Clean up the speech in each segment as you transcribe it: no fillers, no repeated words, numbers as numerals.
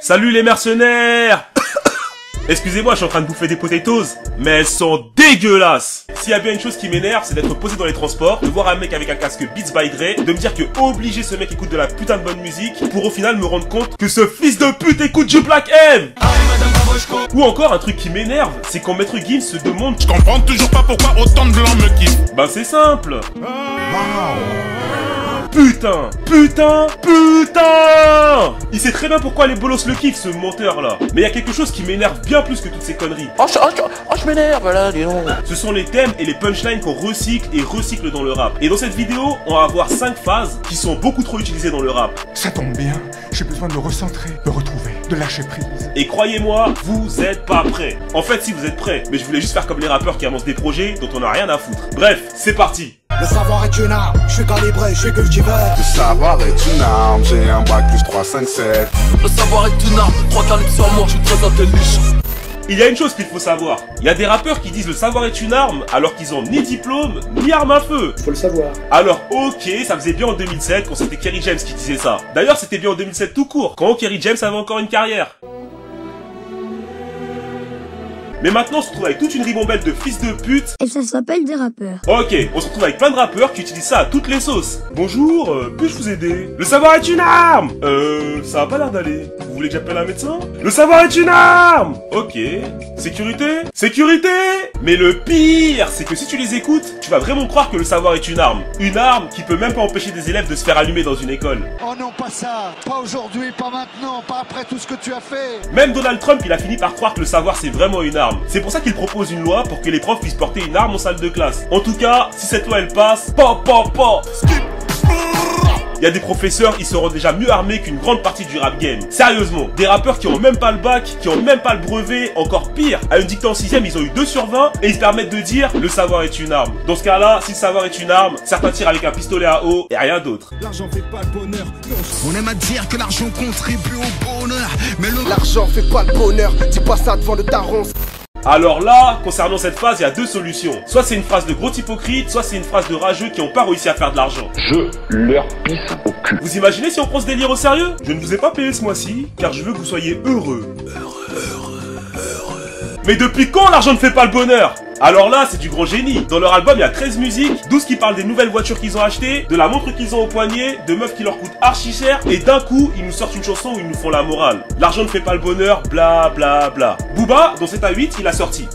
Salut les mercenaires. Excusez-moi, je suis en train de bouffer des potatoes, mais elles sont dégueulasses. S'il y a bien une chose qui m'énerve, c'est d'être posé dans les transports, de voir un mec avec un casque Beats by Dre, de me dire que obligé ce mec écoute de la putain de bonne musique, pour au final me rendre compte que ce fils de pute écoute du Black M. Ou encore un truc qui m'énerve, c'est quand Maître Gims se demande: je comprends toujours pas pourquoi autant de blancs me kiffent. Ben c'est simple. Putain, putain, putain! Il sait très bien pourquoi les bolos le kiffent, ce menteur là. Mais il y a quelque chose qui m'énerve bien plus que toutes ces conneries. Je m'énerve là, dis donc. Ce sont les thèmes et les punchlines qu'on recycle et recycle dans le rap. Et dans cette vidéo, on va avoir 5 phases qui sont beaucoup trop utilisées dans le rap. Ça tombe bien, j'ai besoin de me recentrer, de retrouver, de lâcher prise. Et croyez-moi, vous êtes pas prêts. En fait, si vous êtes prêts, mais je voulais juste faire comme les rappeurs qui annoncent des projets dont on a rien à foutre. Bref, c'est parti. Le savoir est une arme, je suis calibré, je suis cultivé. Le savoir est une arme, j'ai un bac plus 3, 5, 7. Le savoir est une arme, 3 carnets sur moi, je suis très intelligent. Il y a une chose qu'il faut savoir. Il y a des rappeurs qui disent le savoir est une arme alors qu'ils ont ni diplôme, ni arme à feu. Faut le savoir. Alors ok, ça faisait bien en 2007 quand c'était Kerry James qui disait ça. D'ailleurs c'était bien en 2007 tout court, quand Kerry James avait encore une carrière. Mais maintenant on se retrouve avec toute une ribambelle de fils de pute. Et ça s'appelle des rappeurs. Ok, on se retrouve avec plein de rappeurs qui utilisent ça à toutes les sauces. Bonjour, puis-je vous aider? Le savoir est une arme. Ça a pas l'air d'aller. Vous voulez que j'appelle un médecin? Le savoir est une arme. Ok. Sécurité? Sécurité! Mais le pire, c'est que si tu les écoutes, tu vas vraiment croire que le savoir est une arme. Une arme qui peut même pas empêcher des élèves de se faire allumer dans une école. Oh non, pas ça. Pas aujourd'hui, pas maintenant, pas après tout ce que tu as fait. Même Donald Trump, il a fini par croire que le savoir c'est vraiment une arme. C'est pour ça qu'il propose une loi pour que les profs puissent porter une arme en salle de classe. En tout cas, si cette loi elle passe, il y a des professeurs, ils seront déjà mieux armés qu'une grande partie du rap game. Sérieusement, des rappeurs qui ont même pas le bac, qui ont même pas le brevet, encore pire, à une dictée en 6ème, ils ont eu 2 sur 20 et ils se permettent de dire le savoir est une arme. Dans ce cas-là, si le savoir est une arme, certains tirent avec un pistolet à eau et rien d'autre. L'argent fait pas le bonheur. On aime à dire que l'argent contribue au bonheur, mais L'argent fait pas le bonheur, dis pas ça devant le daron. Alors là, concernant cette phase, il y a 2 solutions. Soit c'est une phrase de gros hypocrite, soit c'est une phrase de rageux qui n'ont pas réussi à faire de l'argent. Je leur pisse au cul. Vous imaginez si on prend ce délire au sérieux? Je ne vous ai pas payé ce mois-ci, car je veux que vous soyez heureux. Mais depuis quand l'argent ne fait pas le bonheur? Alors là, c'est du grand génie. Dans leur album, il y a 13 musiques, 12 qui parlent des nouvelles voitures qu'ils ont achetées, de la montre qu'ils ont au poignet, de meufs qui leur coûtent archi cher, et d'un coup, ils nous sortent une chanson où ils nous font la morale. L'argent ne fait pas le bonheur, bla bla bla. Booba, dans 7 à 8, il a sorti: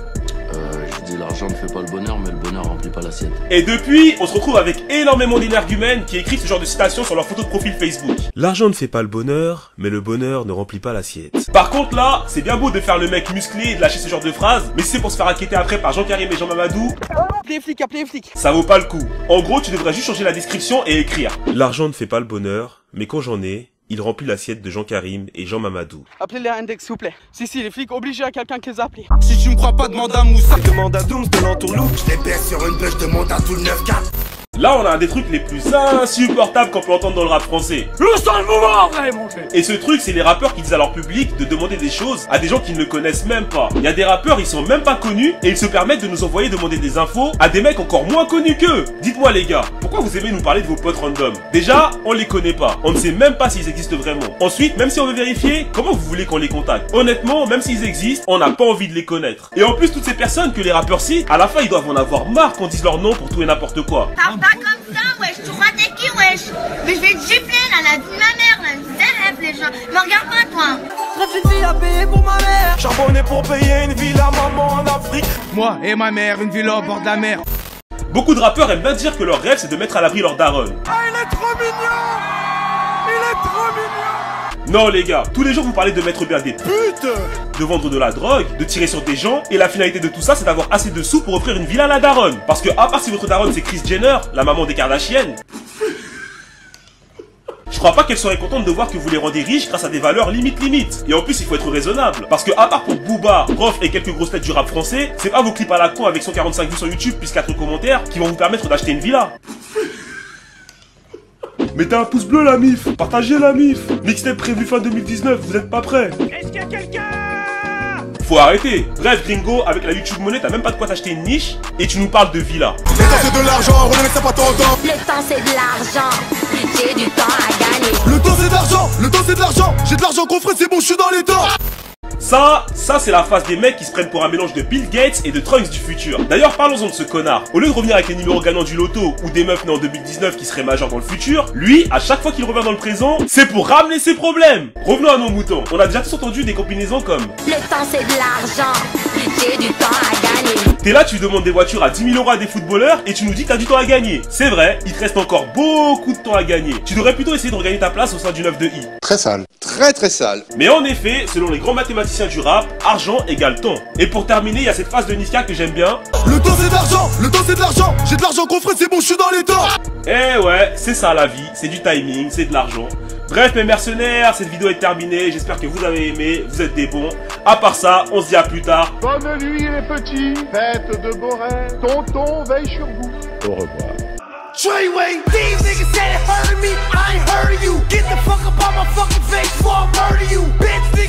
Je dis l'argent ne fait pas le bonheur, mais le bonheur remplit pas l'assiette. Et depuis, on se retrouve avec énormément d'énergumènes qui écrivent ce genre de citations sur leur photo de profil Facebook. L'argent ne fait pas le bonheur, mais le bonheur ne remplit pas l'assiette. Par contre là, c'est bien beau de faire le mec musclé et de lâcher ce genre de phrases, mais si c'est pour se faire inquiéter après par Jean Karim et Jean Mamadou, Appelez les flics. ça vaut pas le coup. En gros, tu devrais juste changer la description et écrire: l'argent ne fait pas le bonheur, mais quand j'en ai, il remplit l'assiette de Jean Karim et Jean Mamadou. Appelez les index s'il vous plaît. Si, les flics obligés à quelqu'un qui les a appelés. si tu me crois pas, demande à Moussa. Demande à Dooms de l'entourloupe. Je les baisse sur une bûche de monte à tout le 9-4. Là, on a un des trucs les plus insupportables qu'on peut entendre dans le rap français. Le seul moment vrai, mon frère. Et ce truc, c'est les rappeurs qui disent à leur public de demander des choses à des gens qu'ils ne connaissent même pas. Il y a des rappeurs, ils sont même pas connus et ils se permettent de nous envoyer demander des infos à des mecs encore moins connus qu'eux. Dites-moi les gars, pourquoi vous aimez nous parler de vos potes random? Déjà, on les connaît pas. On ne sait même pas s'ils existent vraiment. Ensuite, même si on veut vérifier, comment vous voulez qu'on les contacte? Honnêtement, même s'ils existent, on n'a pas envie de les connaître. Et en plus, toutes ces personnes que les rappeurs citent, à la fin, ils doivent en avoir marre qu'on dise leur nom pour tout et n'importe quoi. Parle pas comme ça, wesh, tu crois t'es qui, wesh? Mais je vais te gifler, là, la vie de ma mère, là, c'est les gens. Me regarde pas, toi. Rêve une vie à payer pour ma mère. Charbonné pour payer une ville à maman en Afrique. Moi et ma mère, une ville au bord de la mer. Beaucoup de rappeurs aiment bien dire que leur rêve, c'est de mettre à l'abri leur daronne. Ah, il est trop mignon. Il est trop mignon. Non les gars, tous les jours vous parlez de mettre bien des putes, de vendre de la drogue, de tirer sur des gens, et la finalité de tout ça c'est d'avoir assez de sous pour offrir une villa à la daronne. Parce que à part si votre daronne c'est Kris Jenner, la maman des Kardashian, je crois pas qu'elle serait contente de voir que vous les rendez riches grâce à des valeurs limite. Et en plus il faut être raisonnable, parce que à part pour Booba, Prof et quelques grosses têtes du rap français, c'est pas vos clips à la con avec 145 vues sur YouTube plus 4 commentaires qui vont vous permettre d'acheter une villa. Mettez un pouce bleu la mif, partagez la mif. Mixtape prévu fin 2019, vous êtes pas prêts? Est-ce qu'il y a quelqu'un? Faut arrêter. Bref Gringo, avec la YouTube monnaie t'as même pas de quoi t'acheter une niche et tu nous parles de villa. C'est de l'argent, on ne met ça pas ton temps. Le temps c'est de l'argent, j'ai du temps à gagner. Le temps c'est de l'argent, le temps c'est de l'argent. J'ai de l'argent qu'on ferait, c'est bon, je suis dans les temps. Ça c'est la face des mecs qui se prennent pour un mélange de Bill Gates et de Trunks du futur. D'ailleurs, parlons-en de ce connard. Au lieu de revenir avec les numéros gagnants du loto ou des meufs nées en 2019 qui seraient majeures dans le futur, lui, à chaque fois qu'il revient dans le présent, c'est pour ramener ses problèmes. Revenons à nos moutons. On a déjà tous entendu des combinaisons comme Le temps c'est de l'argent, j'ai du temps à gagner. t'es là, tu demandes des voitures à 10 000 € à des footballeurs et tu nous dis que t'as du temps à gagner. C'est vrai, il te reste encore beaucoup de temps à gagner. Tu devrais plutôt essayer de regagner ta place au sein du 9 de I. Très sale. Très très sale. Mais en effet, selon les grands mathématiciens du rap, argent égale temps. Et pour terminer, il y a cette phrase de Niska que j'aime bien. Le temps c'est de l'argent, le temps c'est de l'argent. J'ai de l'argent qu'on ferait, c'est bon, je suis dans les temps. Eh ouais, c'est ça la vie, c'est du timing, c'est de l'argent. Bref mes mercenaires, cette vidéo est terminée, j'espère que vous avez aimé, vous êtes des bons. À part ça, on se dit à plus tard. Bonne nuit les petits, faites de beaux rêves. Tonton veille sur vous. Au revoir. Treyway, these niggas said it hurted me, I ain't heard of you. Get the fuck up on my fucking face before I murder you, bitch.